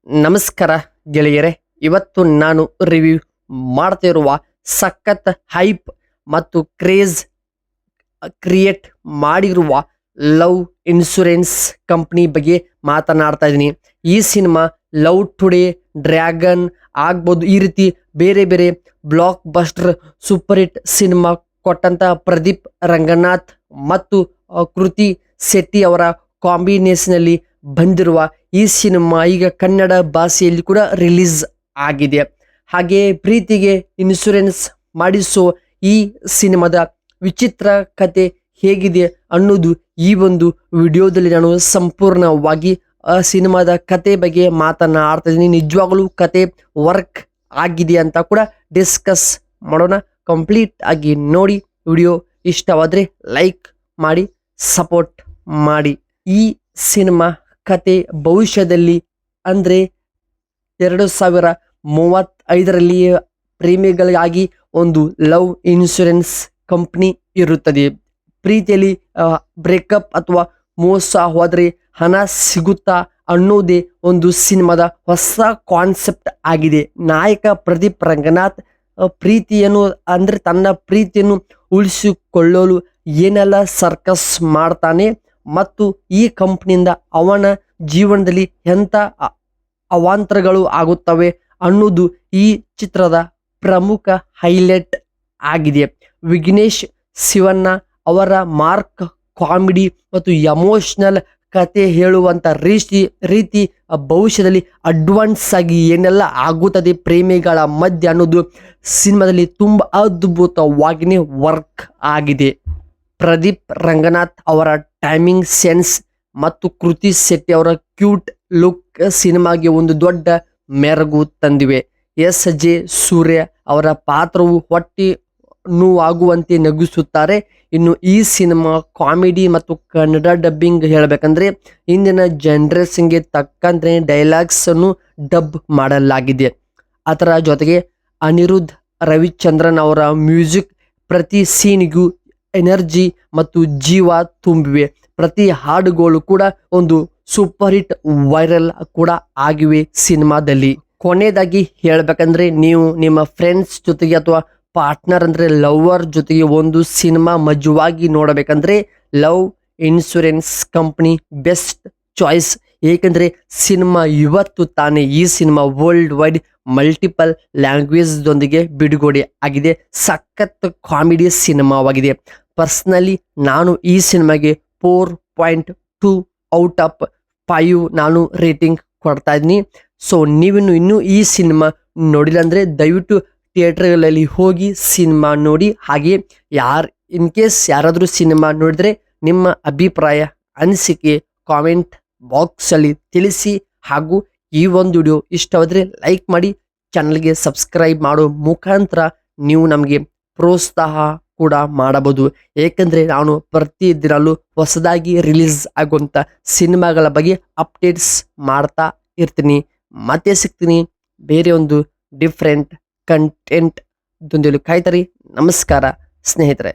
ನಮಸ್ಕಾರ ಗೆಳೆಯರೆ. ಇವತ್ತು ನಾನು ರಿವ್ಯೂ ಮಾಡ್ತಿರುವ ಸಖತ್ ಹೈಪ್ ಮತ್ತು ಕ್ರೇಜ್ ಕ್ರಿಯೇಟ್ ಮಾಡಿರುವ ಲವ್ ಇನ್ಶೂರೆನ್ಸ್ ಕಂಪ್ನಿ ಬಗ್ಗೆ ಮಾತನಾಡ್ತಾ ಇದ್ದೀನಿ. ಈ ಸಿನಿಮಾ ಲವ್ ಟುಡೇ, ಡ್ರ್ಯಾಗನ್ ಆಗ್ಬೋದು, ಈ ರೀತಿ ಬೇರೆ ಬೇರೆ blockbuster super hit cinema ಕೊಟ್ಟಂತ ಪ್ರದೀಪ್ ರಂಗನಾಥ್ ಮತ್ತು ಕೃತಿ ಶೆಟ್ಟಿ ಅವರ ಕಾಂಬಿನೇಷನಲ್ಲಿ ಬಂದಿರುವ ಈ ಸಿನಿಮಾ ಈಗ ಕನ್ನಡ ಭಾಷೆಯಲ್ಲಿ ಕೂಡ ರಿಲೀಸ್ ಆಗಿದೆ. ಹಾಗೆ ಪ್ರೀತಿಗೆ ಇನ್ಶೂರೆನ್ಸ್ ಮಾಡಿಸೋ ಈ ಸಿನಿಮಾದ ವಿಚಿತ್ರ ಕತೆ ಹೇಗಿದೆ ಅನ್ನೋದು ಈ ಒಂದು ವಿಡಿಯೋದಲ್ಲಿ ನಾನು ಸಂಪೂರ್ಣವಾಗಿ ಸಿನಿಮಾದ ಕತೆ ಬಗ್ಗೆ ಮಾತನಾಡ್ತಾ ಇದ್ದೀನಿ. ನಿಜವಾಗ್ಲೂ ಕತೆ ವರ್ಕ್ ಆಗಿದೆ ಅಂತ ಕೂಡ ಡಿಸ್ಕಸ್ ಮಾಡೋಣ. ಕಂಪ್ಲೀಟ್ ಆಗಿ ನೋಡಿ. ವಿಡಿಯೋ ಇಷ್ಟವಾದರೆ ಲೈಕ್ ಮಾಡಿ, ಸಪೋರ್ಟ್ ಮಾಡಿ. ಈ ಸಿನಿಮಾ ಕತೆ ಭವಿಷ್ಯದಲ್ಲಿ ಅಂದರೆ 2035ರಲ್ಲಿ ಪ್ರೇಮಿಗಳಿಗಾಗಿ ಒಂದು ಲವ್ ಇನ್ಶೂರೆನ್ಸ್ ಕಂಪ್ನಿ ಇರುತ್ತದೆ. ಪ್ರೀತಿಯಲ್ಲಿ ಬ್ರೇಕಪ್ ಅಥವಾ ಮೋಸ ಹೋದರೆ ಹಣ ಸಿಗುತ್ತಾ ಅನ್ನೋದೇ ಒಂದು ಸಿನಿಮಾದ ಹೊಸ ಕಾನ್ಸೆಪ್ಟ್ ಆಗಿದೆ. ನಾಯಕ ಪ್ರದೀಪ್ ರಂಗನಾಥ್ ಪ್ರೀತಿಯನ್ನು ಅಂದರೆ ತನ್ನ ಪ್ರೀತಿಯನ್ನು ಉಳಿಸಿಕೊಳ್ಳಲು ಏನೆಲ್ಲ ಸರ್ಕಸ್ ಮಾಡ್ತಾನೆ ಮತ್ತು ಈ ಕಂಪ್ನಿಯಿಂದ ಅವನ ಜೀವನದಲ್ಲಿ ಎಂಥ ಅವಾಂತರಗಳು ಆಗುತ್ತವೆ ಅನ್ನೋದು ಈ ಚಿತ್ರದ ಪ್ರಮುಖ ಹೈಲೈಟ್ ಆಗಿದೆ. ವಿಘ್ನೇಶ್ ಶಿವಣ್ಣ ಅವರ ಮಾರ್ಕ್ ಕಾಮಿಡಿ ಮತ್ತು ಎಮೋಷನಲ್ ಕತೆ ಹೇಳುವಂಥ ರೀತಿ ಭವಿಷ್ಯದಲ್ಲಿ ಅಡ್ವಾನ್ಸ್ ಆಗಿ ಏನೆಲ್ಲ ಆಗುತ್ತದೆ ಪ್ರೇಮಿಗಳ ಮಧ್ಯೆ ಅನ್ನೋದು ಸಿನಿಮಾದಲ್ಲಿ ತುಂಬ ಅದ್ಭುತವಾಗಿಯೇ ವರ್ಕ್ ಆಗಿದೆ. ಪ್ರದೀಪ್ ರಂಗನಾಥ್ ಅವರ ಟೈಮಿಂಗ್ ಸೆನ್ಸ್ ಮತ್ತು ಕೃತಿ ಶೆಟ್ಟಿ ಅವರ ಕ್ಯೂಟ್ ಲುಕ್ ಸಿನಿಮಾಗೆ ಒಂದು ದೊಡ್ಡ ಮೆರುಗು ತಂದಿವೆ. ಎಸ್.ಜೆ. ಸೂರ್ಯ ಅವರ ಪಾತ್ರವು ಹೊಟ್ಟೆ ನೋವಾಗುವಂತೆ ನಗಿಸುತ್ತಾರೆ. ಇನ್ನು ಈ ಸಿನಿಮಾ ಕಾಮಿಡಿ ಮತ್ತು ಕನ್ನಡ ಡಬ್ಬಿಂಗ್ ಹೇಳಬೇಕಂದ್ರೆ ಇಂದಿನ ಜನರೇಷನ್ಗೆ ತಕ್ಕಂತೆ ಡೈಲಾಗ್ಸ್ ಅನ್ನು ಡಬ್ ಮಾಡಲಾಗಿದೆ. ಅದರ ಜೊತೆಗೆ ಅನಿರುದ್ಧ್ ರವಿಚಂದ್ರನ್ ಅವರ ಮ್ಯೂಸಿಕ್ ಪ್ರತಿ ಸೀನಿಗೂ ಎನರ್ಜಿ ಮತ್ತು ಜೀವ ತುಂಬಿವೆ. ಪ್ರತಿ ಹಾಡುಗಳು ಕೂಡ ಒಂದು ಸೂಪರ್ ಹಿಟ್ ವೈರಲ್ ಕೂಡ ಆಗಿವೆ ಸಿನಿಮಾದಲ್ಲಿ. ಕೊನೆಯದಾಗಿ ಹೇಳಬೇಕಂದ್ರೆ ನೀವು ನಿಮ್ಮ ಫ್ರೆಂಡ್ಸ್ ಜೊತೆಗೆ ಅಥವಾ ಪಾರ್ಟ್ನರ್ ಅಂದರೆ ಲವರ್ ಜೊತೆಗೆ ಒಂದು ಸಿನಿಮಾ ಮಜವಾಗಿ ನೋಡಬೇಕಂದ್ರೆ love insurance company best choice. ಏಕೆಂದರೆ ಸಿನಿಮಾ ಇವತ್ತು ತಾನೇ ಈ ಸಿನಿಮಾ ವರ್ಲ್ಡ್ ವೈಡ್ ಮಲ್ಟಿಪಲ್ ಲ್ಯಾಂಗ್ವೇಜ್ದೊಂದಿಗೆ ಬಿಡುಗಡೆ ಆಗಿದೆ. ಸಖತ್ ಕಾಮಿಡಿ ಸಿನಿಮಾವಾಗಿದೆ. ಪರ್ಸ್ನಲಿ ನಾನು ಈ ಸಿನಿಮಾಗೆ 4.2 ಔಟ್ ಆಫ್ 5 ನಾನು ರೇಟಿಂಗ್ ಕೊಡ್ತಾ ಇದ್ದೀನಿ. ಸೊ ಇನ್ನೂ ಈ ಸಿನಿಮಾ ನೋಡಿಲ್ಲ ಅಂದರೆ ದಯವಿಟ್ಟು ಥಿಯೇಟರ್ಗಳಲ್ಲಿ ಹೋಗಿ ಸಿನಿಮಾ ನೋಡಿ. ಹಾಗೆ ಇನ್ ಕೇಸ್ ಯಾರಾದರೂ ಸಿನಿಮಾ ನೋಡಿದರೆ ನಿಮ್ಮ ಅಭಿಪ್ರಾಯ ಅನಿಸಿಕೆ ಕಾಮೆಂಟ್ ಬಾಕ್ಸಲ್ಲಿ ತಿಳಿಸಿ. ಹಾಗೂ ಈ ಒಂದು ವಿಡಿಯೋ ಇಷ್ಟವಾದರೆ ಲೈಕ್ ಮಾಡಿ, ಚಾನಲ್ಗೆ ಸಬ್ಸ್ಕ್ರೈಬ್ ಮಾಡೋ ಮುಖಾಂತರ ನೀವು ನಮಗೆ ಪ್ರೋತ್ಸಾಹ ಕೂಡ ಮಾಡಬಹುದು. ಏಕೆಂದರೆ ನಾನು ಪ್ರತಿದಿನಲ್ಲೂ ಹೊಸದಾಗಿ ರಿಲೀಸ್ ಆಗುವಂಥ ಸಿನಿಮಾಗಳ ಬಗ್ಗೆ ಅಪ್ಡೇಟ್ಸ್ ಮಾಡ್ತಾ ಇರ್ತೀನಿ. ಮತ್ತೆ ಸಿಗ್ತೀನಿ ಬೇರೆ ಒಂದು ಡಿಫ್ರೆಂಟ್ ಕಂಟೆಂಟ್ ದೊಂದಿಗೆ. ಕಾಯ್ತಾರಿ. ನಮಸ್ಕಾರ ಸ್ನೇಹಿತರೆ.